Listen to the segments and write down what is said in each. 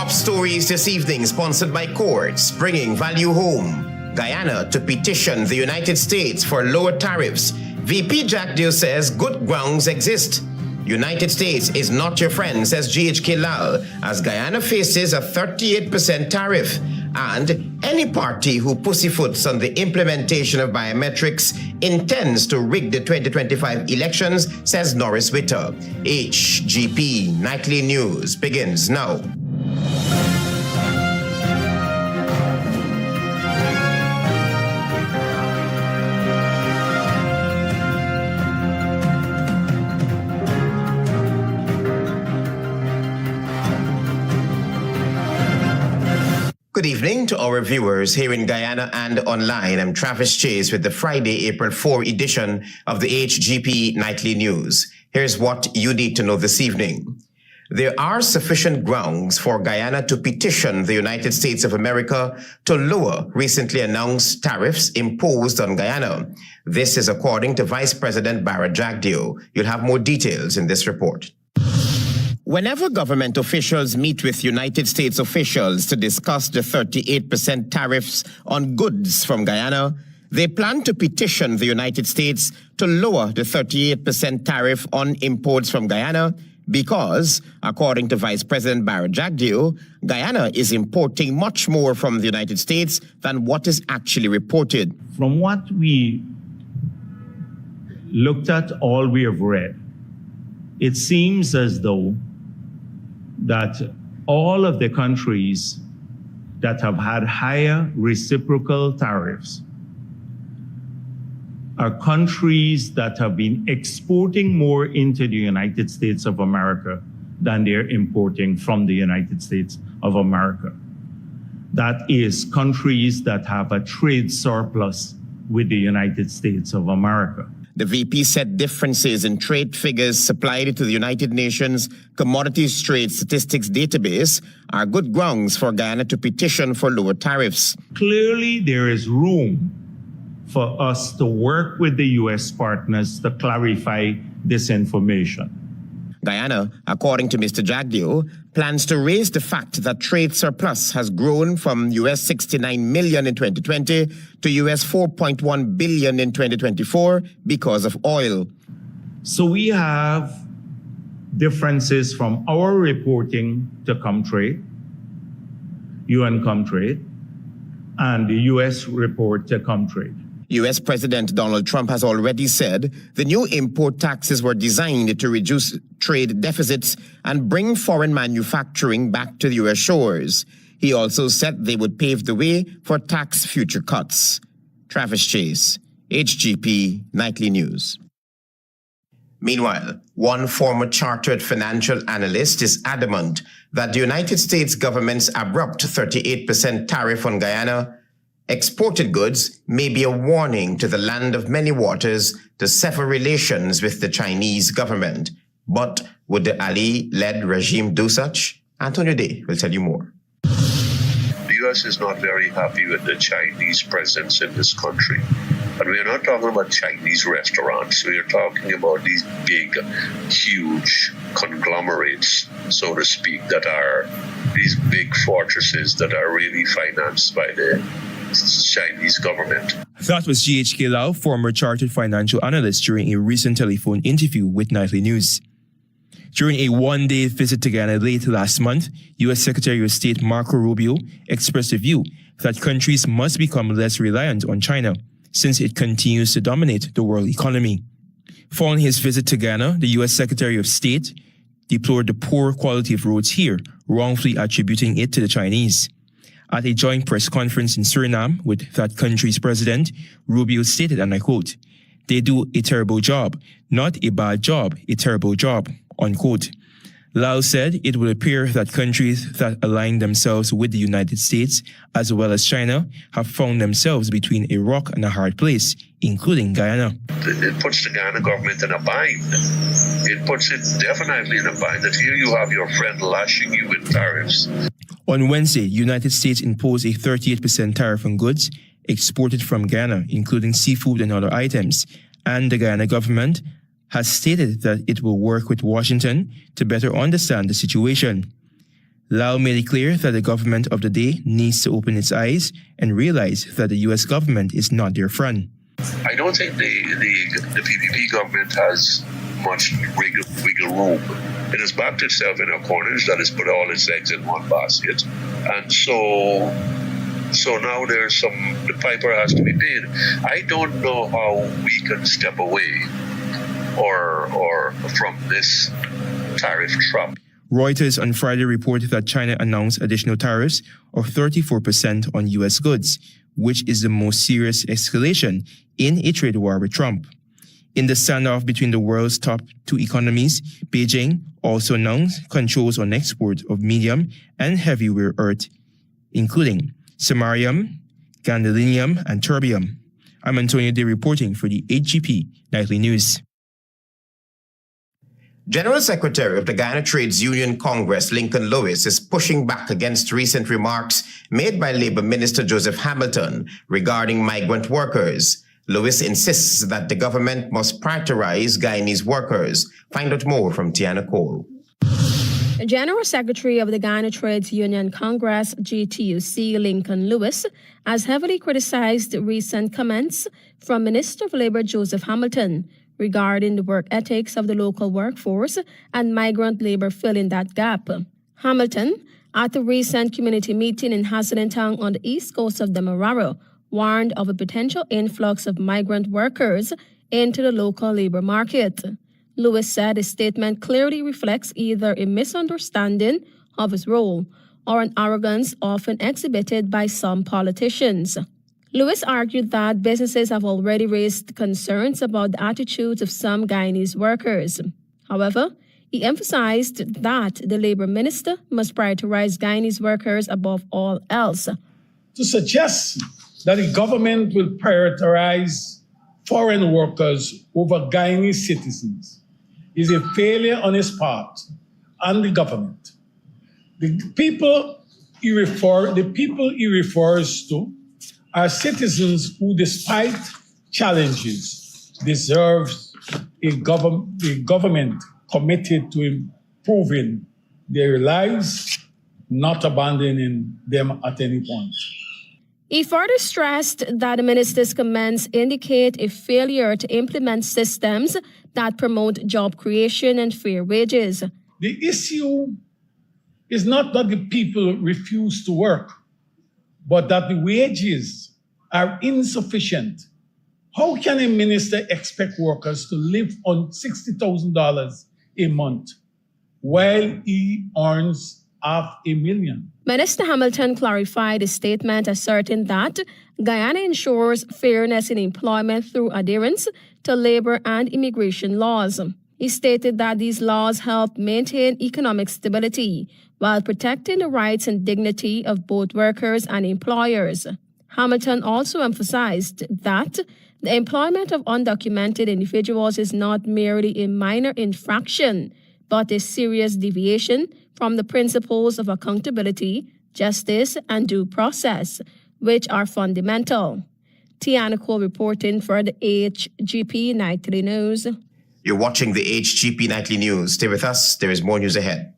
Top stories this evening sponsored by Courts, bringing value home. Guyana to petition the United States for lower tariffs. VP Jagdeo says good grounds exist. United States is not your friend, says GHK Lal, as Guyana faces a 38% tariff. And any party who pussyfoots on the implementation of biometrics intends to rig the 2025 elections, says Norris Witter. HGP Nightly News begins now. Good evening to our viewers here in Guyana and online. I'm Travis Chase with the Friday, April 4 edition of the HGP Nightly News. Here's what you need to know this evening. There are sufficient grounds for Guyana to petition the United States of America to lower recently announced tariffs imposed on Guyana. This is according to Vice President Barra Jagdeo. You'll have more details in this report. Whenever government officials meet with United States officials to discuss the 38% tariffs on goods from Guyana, they plan to petition the United States to lower the 38% tariff on imports from Guyana because, according to Vice President Barra Jagdeo, Guyana is importing much more from the United States than what is actually reported. From what we looked at, all we have read, it seems as though that all of the countries that have had higher reciprocal tariffs are countries that have been exporting more into the United States of America than they're importing from the United States of America. That is countries that have a trade surplus with the United States of America. The VP said differences in trade figures supplied to the United Nations Commodities Trade Statistics Database are good grounds for Guyana to petition for lower tariffs. Clearly, there is room for us to work with the U.S. partners to clarify this information. Guyana, according to Mr. Jagdeo, plans to raise the fact that trade surplus has grown from US 69 million in 2020 to US 4.1 billion in 2024 because of oil. So we have differences from our reporting to Comtrade, UN Comtrade, and the US report to Comtrade. U.S. President Donald Trump has already said the new import taxes were designed to reduce trade deficits and bring foreign manufacturing back to the U.S. shores. He also said they would pave the way for tax future cuts. Travis Chase, HGP Nightly News. Meanwhile, one former chartered financial analyst is adamant that the United States government's abrupt 38% tariff on Guyana exported goods may be a warning to the land of many waters to sever relations with the Chinese government. But would the Ali-led regime do such? Antonio Day will tell you more. The U.S. is not very happy with the Chinese presence in this country. And we're not talking about Chinese restaurants. We're talking about these big, huge conglomerates, so to speak, that are these big fortresses that are really financed by the Chinese government. That was GHK Lau, former chartered financial analyst, during a recent telephone interview with Nightly News. During a one-day visit to Guyana late last month, U.S. Secretary of State Marco Rubio expressed a view that countries must become less reliant on China, since it continues to dominate the world economy. Following his visit to Guyana, the U.S. Secretary of State deplored the poor quality of roads here, wrongfully attributing it to the Chinese. At a joint press conference in Suriname with that country's president, Rubio stated, and I quote, "They do a terrible job, not a bad job, a terrible job," unquote. Lau said it would appear that countries that align themselves with the United States, as well as China, have found themselves between a rock and a hard place, including Guyana. It puts the Guyana government in a bind. It puts it definitely in a bind that here you have your friend lashing you with tariffs. On Wednesday, United States imposed a 38% tariff on goods exported from Guyana, including seafood and other items, and the Guyana government has stated that it will work with Washington to better understand the situation. Lau made it clear that the government of the day needs to open its eyes and realize that the U.S. government is not their friend. I don't think the PPP government has much wiggle room. It has backed itself in a corner, that has put all its eggs in one basket. And so now the piper has to be paid. I don't know how we can step away or from this tariff trap. Reuters on Friday reported that China announced additional tariffs of 34% on U.S. goods, which is the most serious escalation in a trade war with Trump. In the standoff between the world's top two economies, Beijing also announced controls on export of medium and heavy rare earth, including samarium, gadolinium, and terbium. I'm Antonio Day reporting for the HGP Nightly News. General Secretary of the Guyana Trades Union Congress, Lincoln Lewis, is pushing back against recent remarks made by Labour Minister Joseph Hamilton regarding migrant workers. Lewis insists that the government must prioritize Guyanese workers. Find out more from Tiana Cole. The General Secretary of the Guyana Trades Union Congress, GTUC, Lincoln Lewis, has heavily criticized recent comments from Minister of Labour Joseph Hamilton regarding the work ethics of the local workforce and migrant labour filling that gap. Hamilton, at a recent community meeting in Hazeltown on the east coast of Demerara, warned of a potential influx of migrant workers into the local labour market. Lewis said his statement clearly reflects either a misunderstanding of his role or an arrogance often exhibited by some politicians. Lewis argued that businesses have already raised concerns about the attitudes of some Guyanese workers. However, he emphasized that the Labour Minister must prioritize Guyanese workers above all else. To suggest that the government will prioritize foreign workers over Guyanese citizens is a failure on his part and the government. The people he refers to are citizens who, despite challenges, deserve a government committed to improving their lives, not abandoning them at any point. He further stressed that the minister's comments indicate a failure to implement systems that promote job creation and fair wages. The issue is not that the people refuse to work, but that the wages are insufficient. How can a minister expect workers to live on $60,000 a month while he earns $500,000? Minister Hamilton clarified his statement, asserting that Guyana ensures fairness in employment through adherence to labor and immigration laws. He stated that these laws help maintain economic stability while protecting the rights and dignity of both workers and employers. Hamilton also emphasized that the employment of undocumented individuals is not merely a minor infraction, but a serious deviation from the principles of accountability, justice, and due process, which are fundamental. Tiana Cole reporting for the HGP Nightly News. You're watching the HGP Nightly News. Stay with us. There is more news ahead.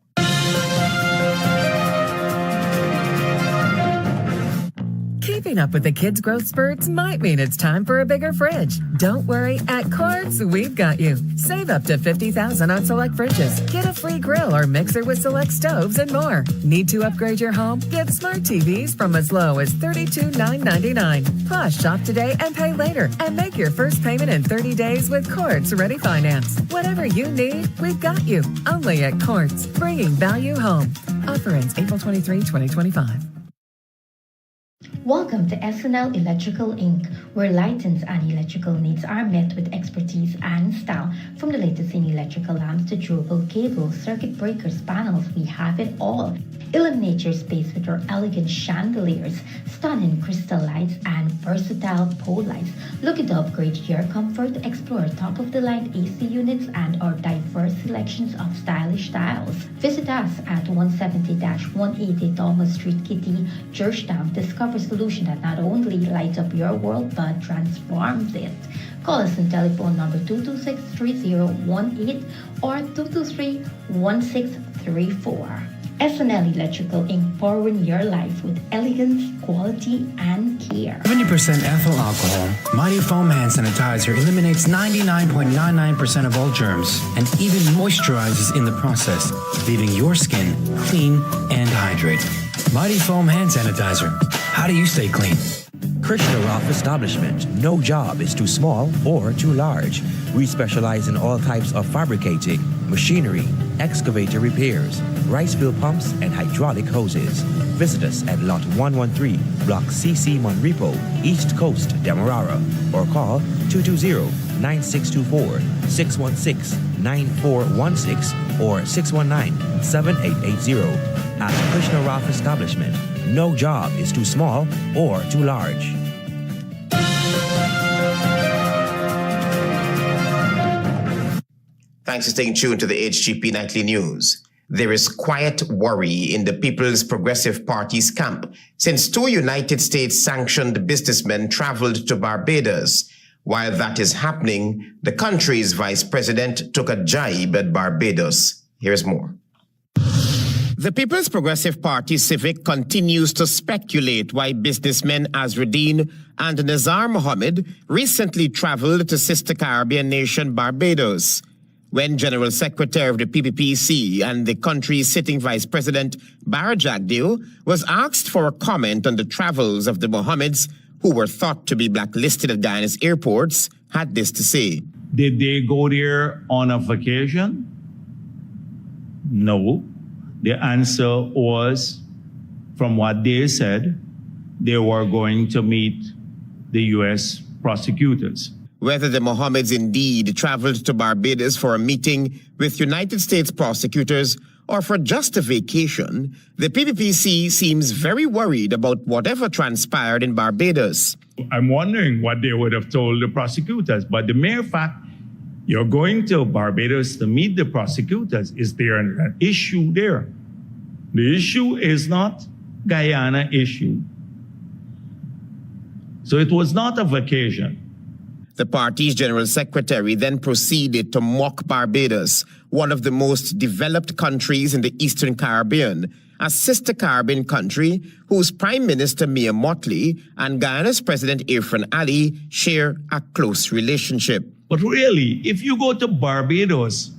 Keeping up with the kids' growth spurts might mean it's time for a bigger fridge. Don't worry, at Quartz, we've got you. Save up to $50,000 on select fridges. Get a free grill or mixer with select stoves and more. Need to upgrade your home? Get smart TVs from as low as $32,999. Plus, shop today and pay later. And make your first payment in 30 days with Quartz Ready Finance. Whatever you need, we've got you. Only at Quartz, bringing value home. Offer ends April 23, 2025. Welcome to SNL Electrical Inc., where lighting and electrical needs are met with expertise and style. From the latest in electrical lamps to durable cables, circuit breakers, panels, we have it all. Illuminate your space with our elegant chandeliers, stunning crystal lights, and versatile pole lights. Looking to upgrade your comfort? Explore top-of-the-line AC units and our diverse selections of stylish styles. Visit us at 170-180 Thomas Street, Kitty, Georgetown. Discover a solution that not only lights up your world but transforms it. Call us on telephone number 226-3018 or 223-1634. SNL Electrical Inc. powering your life with elegance, quality, and care. 70% ethyl alcohol, Mighty Foam Hand Sanitizer eliminates 99.99% of all germs and even moisturizes in the process, leaving your skin clean and hydrated. Mighty Foam Hand Sanitizer. How do you stay clean? Krishna Ralph Establishment. No job is too small or too large. We specialize in all types of fabricating, machinery, excavator repairs, rice field pumps, and hydraulic hoses. Visit us at Lot 113, Block CC Monrepo, East Coast, Demerara, or call 220-9624, 616-9416, or 619-7880. At Krishna Ralph Establishment, no job is too small or too large. Thanks for staying tuned to the HGP Nightly News. There is quiet worry in the People's Progressive Party's camp since two United States-sanctioned businessmen traveled to Barbados. While that is happening, the country's vice president took a jibe at Barbados. Here's more. The People's Progressive Party Civic continues to speculate why businessmen Azruddin and Nazar Mohammed recently traveled to sister Caribbean nation Barbados. When General Secretary of the PPPC and the country's sitting Vice President Barra Jagdeo was asked for a comment on the travels of the Mohammeds, who were thought to be blacklisted at Guyana's airports, had this to say. Did they go there on a vacation? No. The answer was, from what they said, they were going to meet the U.S. prosecutors. Whether the Mohammeds indeed traveled to Barbados for a meeting with United States prosecutors or for just a vacation, the PPPC seems very worried about whatever transpired in Barbados. I'm wondering what they would have told the prosecutors, but the mere fact you're going to Barbados to meet the prosecutors, is there an issue there? The issue is not Guyana issue. So it was not a vacation. The party's general secretary then proceeded to mock Barbados, one of the most developed countries in the Eastern Caribbean, a sister Caribbean country whose Prime Minister Mia Mottley and Guyana's President Irfan Ali share a close relationship. But really, if you go to Barbados,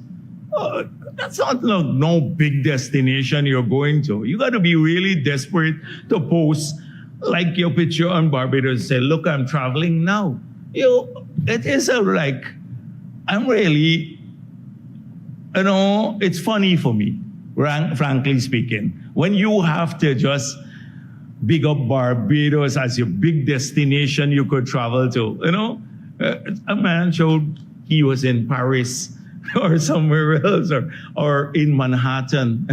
that's not no big destination you're going to. You got to be really desperate to post like your picture on Barbados and say, look, I'm traveling now. It is I'm really, it's funny for me, frankly speaking, when you have to just big up Barbados as your big destination you could travel to. A man showed he was in Paris or somewhere else or in Manhattan.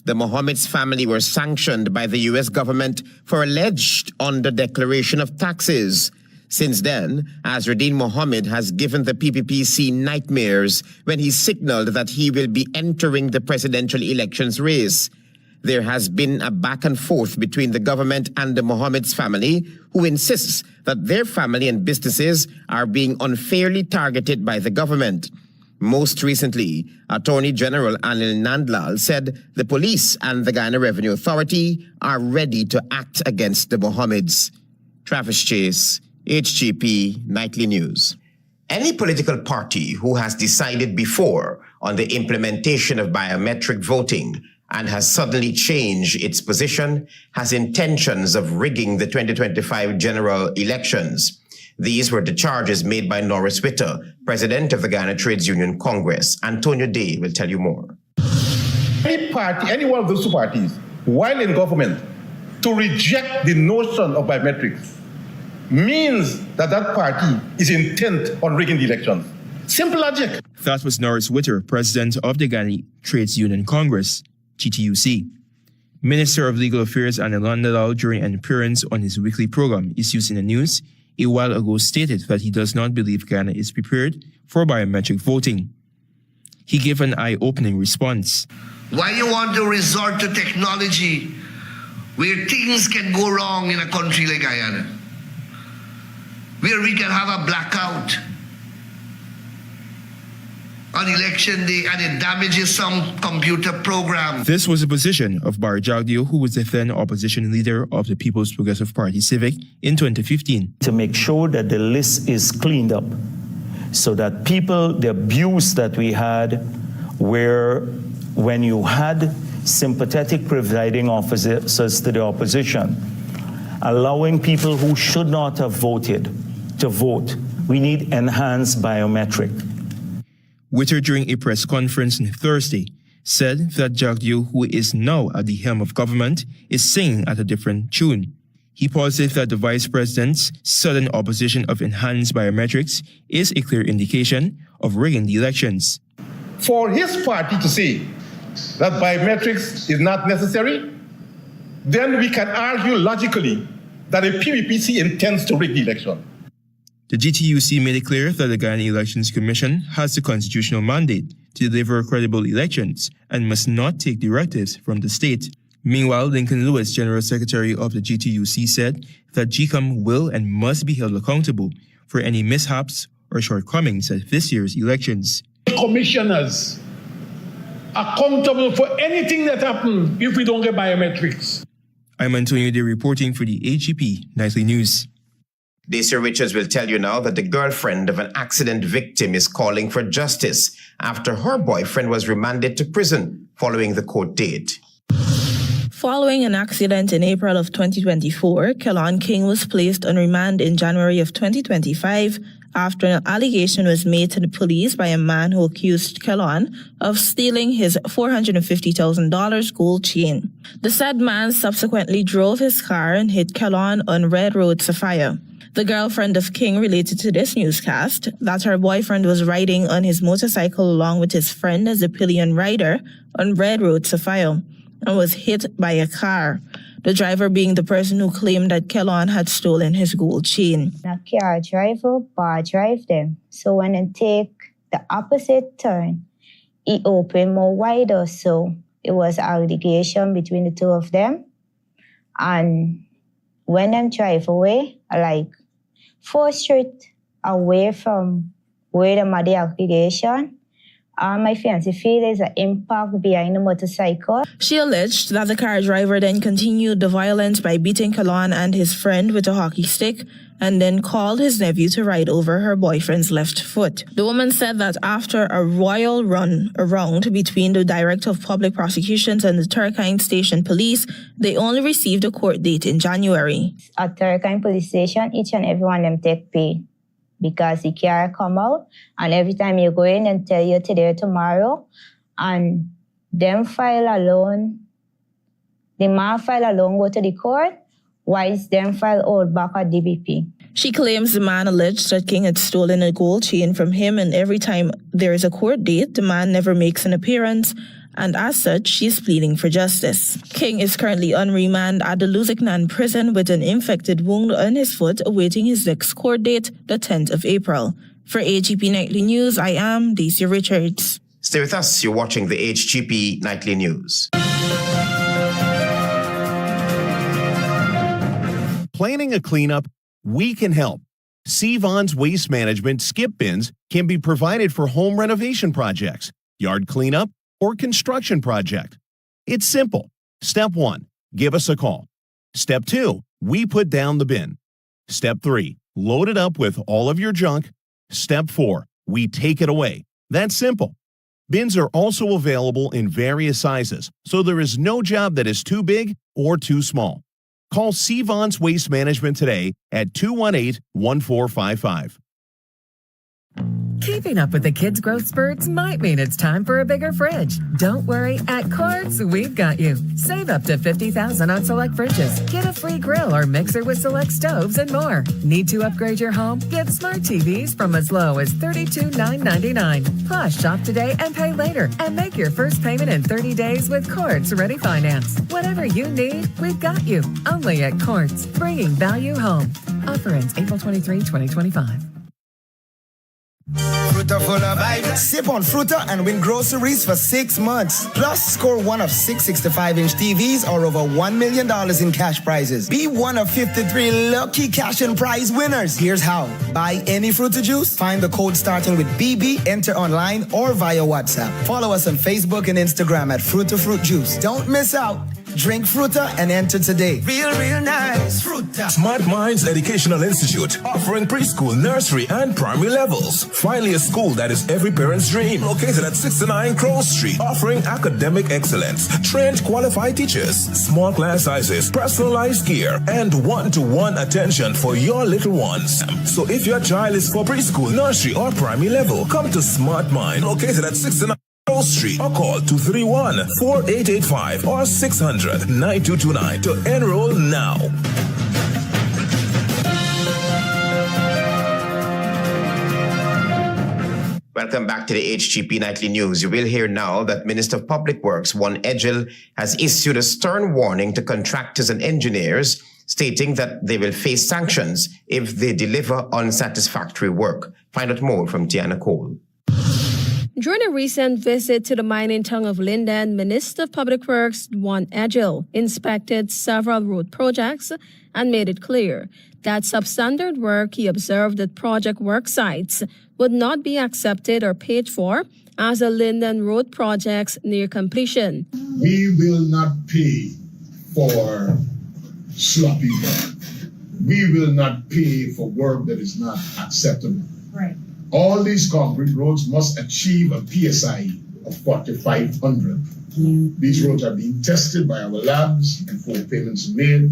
The Mohammed's family were sanctioned by the U.S. government for alleged under-declaration of taxes. Since then, Azruddin Mohammed has given the PPPC nightmares when he signaled that he will be entering the presidential elections race. There has been a back and forth between the government and the Mohammed's family, who insists that their family and businesses are being unfairly targeted by the government. Most recently, Attorney General Anil Nandlal said the police and the Guyana Revenue Authority are ready to act against the Mohammeds. Travis Chase, HGP Nightly News. Any political party who has decided before on the implementation of biometric voting and has suddenly changed its position has intentions of rigging the 2025 general elections. These were the charges made by Norris Witter, president of the Guyana Trades Union Congress. Antonio Day will tell you more. Any party, any one of those two parties, while in government, to reject the notion of biometrics means that that party is intent on rigging the elections. Simple logic. That was Norris Witter, president of the Guyana Trades Union Congress, GTUC. Minister of Legal Affairs Anil Nandlal, during an appearance on his weekly program Issues in the News, a while ago stated that he does not believe Guyana is prepared for biometric voting. He gave an eye-opening response. Why you want to resort to technology where things can go wrong in a country like Guyana? Where we can have a blackout. on election day and it damages some computer program. This was the position of Bar Jagdeo, who was the then opposition leader of the People's Progressive Party Civic in 2015. To make sure that the list is cleaned up so that the abuse that we had, where when you had sympathetic presiding officers to the opposition, allowing people who should not have voted to vote. We need enhanced biometric. Witter, during a press conference on Thursday, said that Jagdeo, who is now at the helm of government, is singing at a different tune. He posited that the vice president's sudden opposition of enhanced biometrics is a clear indication of rigging the elections. For his party to say that biometrics is not necessary, then we can argue logically that a PVPC intends to rig the election. The GTUC made it clear that the Guyana Elections Commission has the constitutional mandate to deliver credible elections and must not take directives from the state. Meanwhile, Lincoln Lewis, General Secretary of the GTUC, said that GCOM will and must be held accountable for any mishaps or shortcomings at this year's elections. Commissioners accountable for anything that happens if we don't get biometrics. I'm Antonio Day reporting for the HGP Nightly News. Daisy Richards will tell you now that the girlfriend of an accident victim is calling for justice after her boyfriend was remanded to prison following the court date. Following an accident in April of 2024, Kelon King was placed on remand in January of 2025 after an allegation was made to the police by a man who accused Kelon of stealing his $450,000 gold chain. The said man subsequently drove his car and hit Kelon on Red Road, Sophia. The girlfriend of King related to this newscast that her boyfriend was riding on his motorcycle along with his friend as a pillion rider on Red Road, Sophia, and was hit by a car, the driver being the person who claimed that Kelon had stolen his gold chain. A car driver bar drive them. So when they take the opposite turn, he opened more wider. So it was allegation between the two of them. And when them drive away, like 4 streets away from where they made the allegation, my fiancé feel there's an impact behind the motorcycle. She alleged that the car driver then continued the violence by beating Kelon and his friend with a hockey stick and then called his nephew to ride over her boyfriend's left foot. The woman said that after a royal run around between the Director of Public Prosecutions and the Turkine Station Police, they only received a court date in January. At Turkine Police Station, each and every one of them take pay, because the car come out, and every time you go in and tell you today or tomorrow, and them file alone, the man file alone go to the court, whilst them file hold back at DBP. She claims the man alleged that King had stolen a gold chain from him, and every time there is a court date, the man never makes an appearance, and as such, she is pleading for justice. King is currently on remand at the Luziknan prison with an infected wound on his foot, awaiting his next court date, the 10th of April. For HGP Nightly News, I am Daisy Richards. Stay with us. You're watching the HGP Nightly News. Planning a cleanup? We can help. Sevon's Waste Management skip bins can be provided for home renovation projects, yard cleanup, or construction project. It's simple. Step 1, give us a call. Step 2, we put down the bin. Step 3, load it up with all of your junk. Step 4, we take it away. That's simple. Bins are also available in various sizes, so there is no job that is too big or too small. Call Sevon's Waste Management today at 218-1455. Keeping up with the kids' growth spurts might mean it's time for a bigger fridge. Don't worry, at Quartz, we've got you. Save up to $50,000 on select fridges. Get a free grill or mixer with select stoves and more. Need to upgrade your home? Get smart TVs from as low as $32,999. Plus, shop today and pay later. And make your first payment in 30 days with Quartz Ready Finance. Whatever you need, we've got you. Only at Quartz, bringing value home. Offer ends April 23, 2025. Fruta full of vibes. Sip on Fruta and win groceries for 6 months. Plus, score one of 6 65-inch TVs or over $1 million in cash prizes. Be one of 53 lucky cash and prize winners. Here's how. Buy any Fruta juice, find the code starting with BB, enter online or via WhatsApp. Follow us on Facebook and Instagram at Fruta Fruit Juice. Don't miss out. Drink Fruta and enter today. Real nice Fruta. Smart Minds Educational Institute, offering preschool, nursery, and primary levels. Finally, a school that is every parent's dream. Located at 69 Crow Street, offering academic excellence, trained qualified teachers, small class sizes, personalized care, and one-to-one attention for your little ones. So if your child is for preschool, nursery, or primary level, come to Smart Mind, located at 69 Street, or call 231-4885 or 600-9229 to enroll now. Welcome back to the HGP Nightly News. You will hear now that Minister of Public Works, Juan Edgel, has issued a stern warning to contractors and engineers, stating that they will face sanctions if they deliver unsatisfactory work. Find out more from Tiana Cole. During a recent visit to the mining town of Linden, Minister of Public Works Juan Edgel inspected several road projects and made it clear that substandard work he observed at project work sites would not be accepted or paid for as the Linden Road projects near completion. We will not pay for sloppy work. We will not pay for work that is not acceptable. Right. All these concrete roads must achieve a PSI of 4,500. These roads are being tested by our labs and full payments made.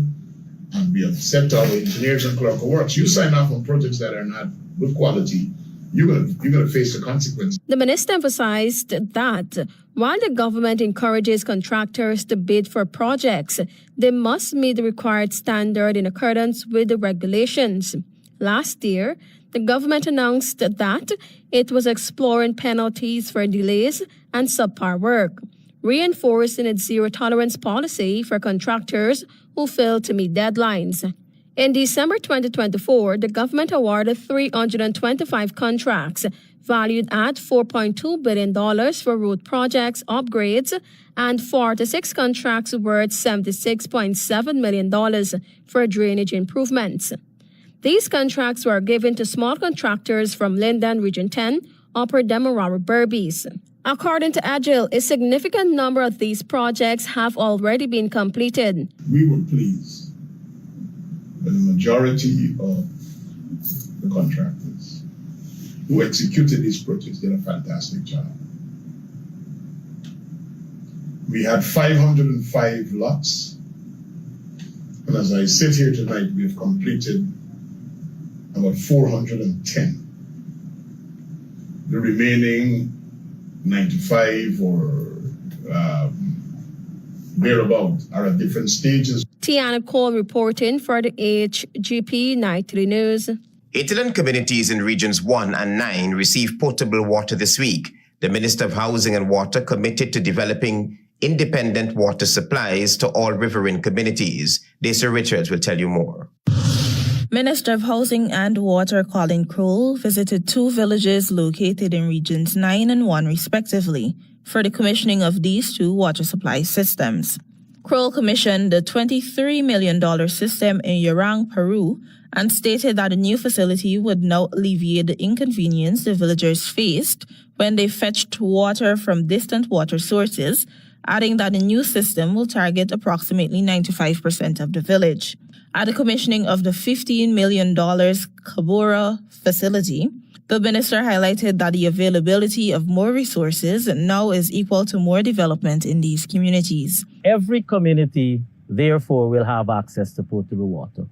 And we have said to our engineers and clerk of works, you sign off on projects that are not good quality, you're gonna face the consequences. The minister emphasized that while the government encourages contractors to bid for projects, they must meet the required standard in accordance with the regulations. Last year, the government announced that it was exploring penalties for delays and subpar work, reinforcing its zero-tolerance policy for contractors who fail to meet deadlines. In December 2024, the government awarded 325 contracts valued at $4.2 billion for road projects upgrades and 46 contracts worth $76.7 million for drainage improvements. These contracts were given to small contractors from Linden Region 10, Upper Demerara Berbice. According to Agile, a significant number of these projects have already been completed. We were pleased that the majority of the contractors who executed these projects did a fantastic job. We had 505 lots, and as I sit here tonight, we have completed about 410. The remaining 95 or thereabout are at different stages. Tiana Cole reporting for the HGP Nightly News. Italan communities in Regions 1 and 9 received potable water this week. The Minister of Housing and Water committed to developing independent water supplies to all riverine communities. Daisy Richards will tell you more. Minister of Housing and Water Colin Crowell visited 2 villages located in Regions 9 and 1 respectively for the commissioning of these 2 water supply systems. Crowell commissioned the $23 million system in Yorang, Peru, and stated that the new facility would now alleviate the inconvenience the villagers faced when they fetched water from distant water sources, adding that the new system will target approximately 95% of the village. At the commissioning of the $15 million Kabura facility, the minister highlighted that the availability of more resources now is equal to more development in these communities. Every community, therefore, will have access to potable water.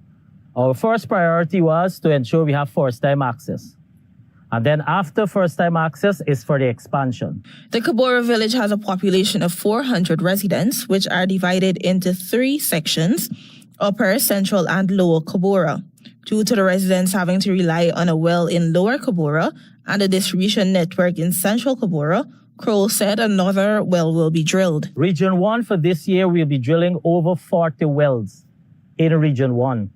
Our first priority was to ensure we have first-time access. And then after first-time access is for the expansion. The Kabura village has a population of 400 residents, which are divided into 3 sections, Upper, Central, and Lower Kabura. Due to the residents having to rely on a well in Lower Kabura and a distribution network in Central Kabura, Crowell said another well will be drilled. Region 1 for this year, we'll be drilling over 40 wells in Region 1.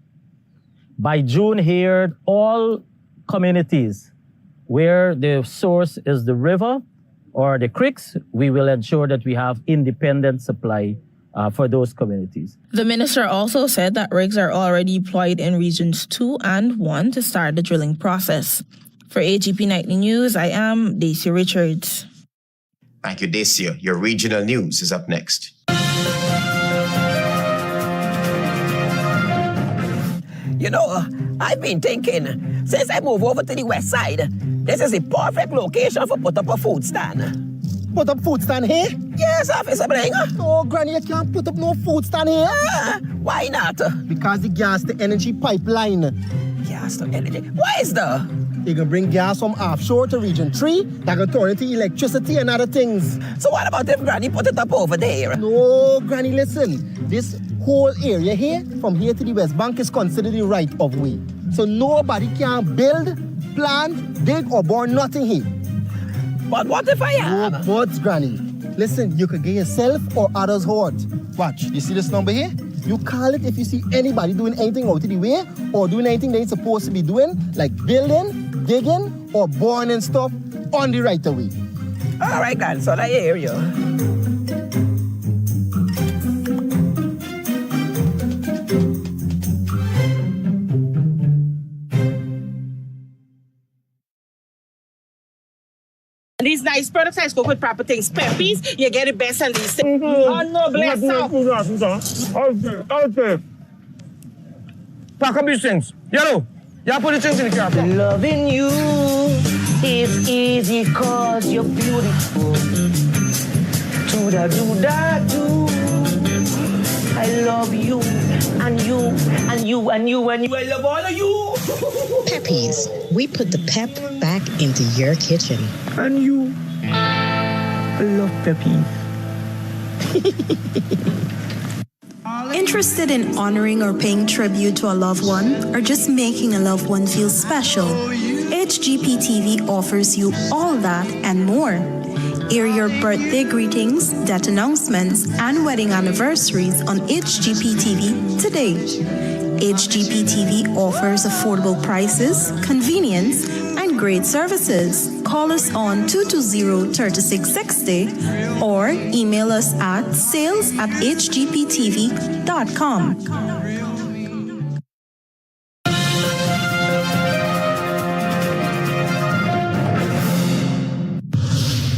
By June here, all communities where the source is the river or the creeks, we will ensure that we have independent supply for those communities. The minister also said that rigs are already deployed in Regions 2 and 1 to start the drilling process. For HGP Nightly News, I am Daisy Richards. Thank you, Dacia. Your regional news is up next. You know, I've been thinking, since I moved over to the west side, this is the perfect location for put up a food stand. Put up food stand here? Yes, Officer Bring. Oh, Granny, you can't put up no food stand here. Why not? Because the gas to energy pipeline. Gas to energy? Why is that? You can bring gas from offshore to Region 3, that can turn into electricity and other things. So what about if Granny put it up over there? No, Granny, listen. This whole area here, from here to the West Bank, is considered the right of way. So nobody can build, plant, dig, or burn nothing here. But what if I am? No buts, Granny. Listen, you could get yourself or others hurt. Watch, you see this number here? You call it if you see anybody doing anything out of the way or doing anything they ain't supposed to be doing, like building, digging, or burning stuff on the right of way. All right, grandson, I hear you. These nice products I cook with proper things. Peppies, you get the best and these things. Oh no, bless up. Okay. Pack up these things. Yellow, you put the things in the car. Loving you is easy cause you're beautiful. Do-da-do-da-do. I love you, and you, and you, and you, and you. I love all of you. Peppies, we put the pep back into your kitchen. And you. I love Peppies. Interested in honoring or paying tribute to a loved one, or just making a loved one feel special? HGPTV offers you all that and more. Air your birthday greetings, death announcements, and wedding anniversaries on HGPTV today. HGPTV offers affordable prices, convenience, and great services. Call us on 220-3660 or email us at sales@hgptv.com.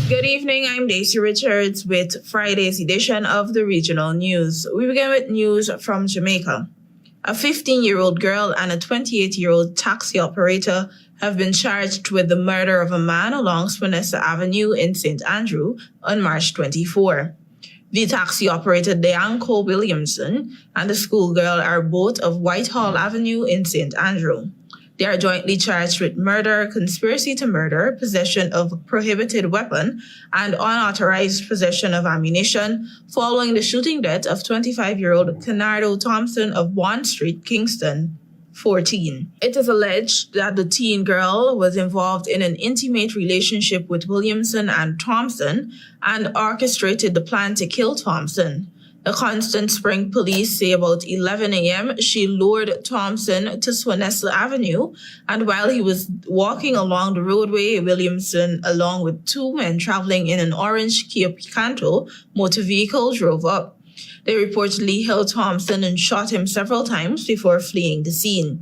Good evening, I'm Daisy Richards with Friday's edition of the Regional News. We begin with news from Jamaica. A 15-year-old girl and a 28-year-old taxi operator have been charged with the murder of a man along Swanessa Avenue in St. Andrew on March 24. The taxi operator Deanco Williamson and the schoolgirl are both of Whitehall Avenue in St. Andrew. They are jointly charged with murder, conspiracy to murder, possession of a prohibited weapon, and unauthorized possession of ammunition following the shooting death of 25-year-old Kenardo Thompson of Bond Street, Kingston, 14. It is alleged that the teen girl was involved in an intimate relationship with Williamson and Thompson and orchestrated the plan to kill Thompson. The Constant Spring police say about 11 a.m., she lured Thompson to Swanessa Avenue, and while he was walking along the roadway, Williamson, along with two men traveling in an orange Kia Picanto motor vehicle, drove up. They reportedly held Thompson and shot him several times before fleeing the scene.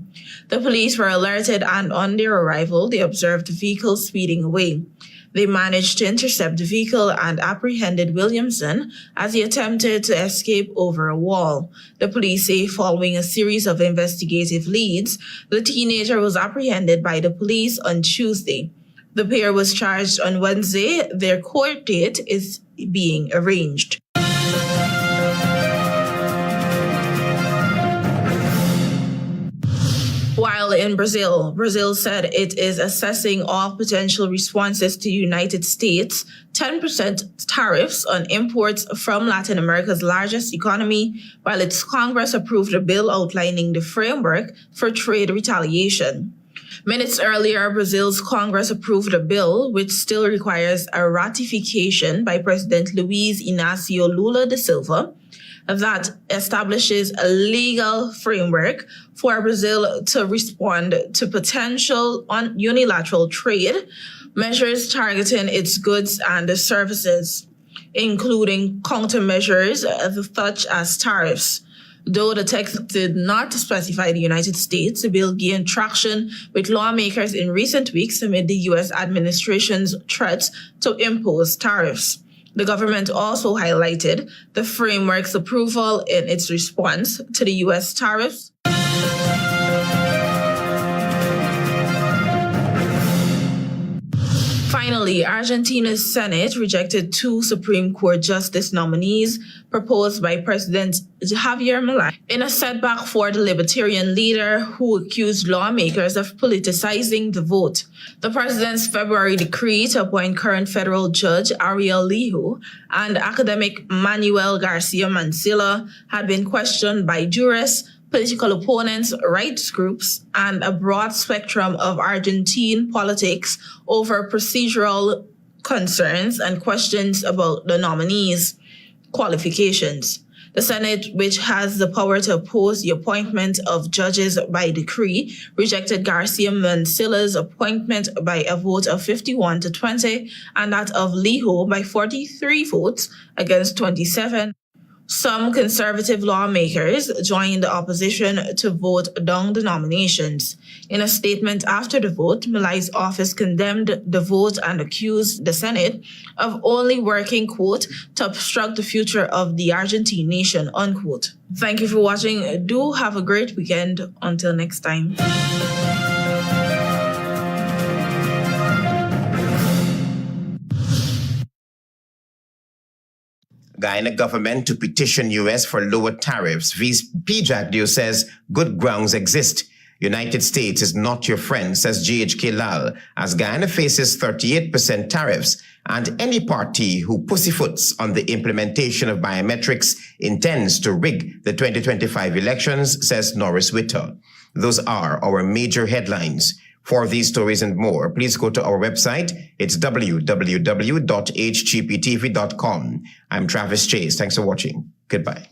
The police were alerted, and on their arrival, they observed the vehicle speeding away. They managed to intercept the vehicle and apprehended Williamson as he attempted to escape over a wall. The police say following a series of investigative leads, the teenager was apprehended by the police on Tuesday. The pair was charged on Wednesday. Their court date is being arranged. While in Brazil said it is assessing all potential responses to the United States' 10% tariffs on imports from Latin America's largest economy, while its Congress approved a bill outlining the framework for trade retaliation. Minutes earlier, Brazil's Congress approved a bill which still requires a ratification by President Luiz Inácio Lula da Silva. that establishes a legal framework for Brazil to respond to potential unilateral trade measures targeting its goods and services, including countermeasures such as tariffs. Though the text did not specify the United States, the bill gained traction with lawmakers in recent weeks amid the U.S. administration's threats to impose tariffs. The government also highlighted the framework's approval in its response to the U.S. tariffs. Finally, Argentina's Senate rejected 2 Supreme Court justice nominees proposed by President Javier Milei in a setback for the Libertarian leader who accused lawmakers of politicizing the vote. The president's February decree to appoint current federal judge Ariel Lijo and academic Manuel Garcia Mancilla had been questioned by jurists, political opponents, rights groups, and a broad spectrum of Argentine politics over procedural concerns and questions about the nominees' qualifications. The Senate, which has the power to oppose the appointment of judges by decree, rejected Garcia Mancilla's appointment by a vote of 51 to 20 and that of Lijo by 43 votes against 27. Some conservative lawmakers joined the opposition to vote down the nominations. In a statement after the vote, Milei's office condemned the vote and accused the Senate of only working, quote, to obstruct the future of the Argentine nation, unquote. Thank you for watching. Do have a great weekend. Until next time. Guyana government to petition U.S. for lower tariffs. PJAC News says good grounds exist. United States is not your friend, says GHK Lal, as Guyana faces 38% tariffs, and any party who pussyfoots on the implementation of biometrics intends to rig the 2025 elections, says Norris Witter. Those are our major headlines. For these stories and more, please go to our website. It's www.hgptv.com. I'm Travis Chase. Thanks for watching. Goodbye.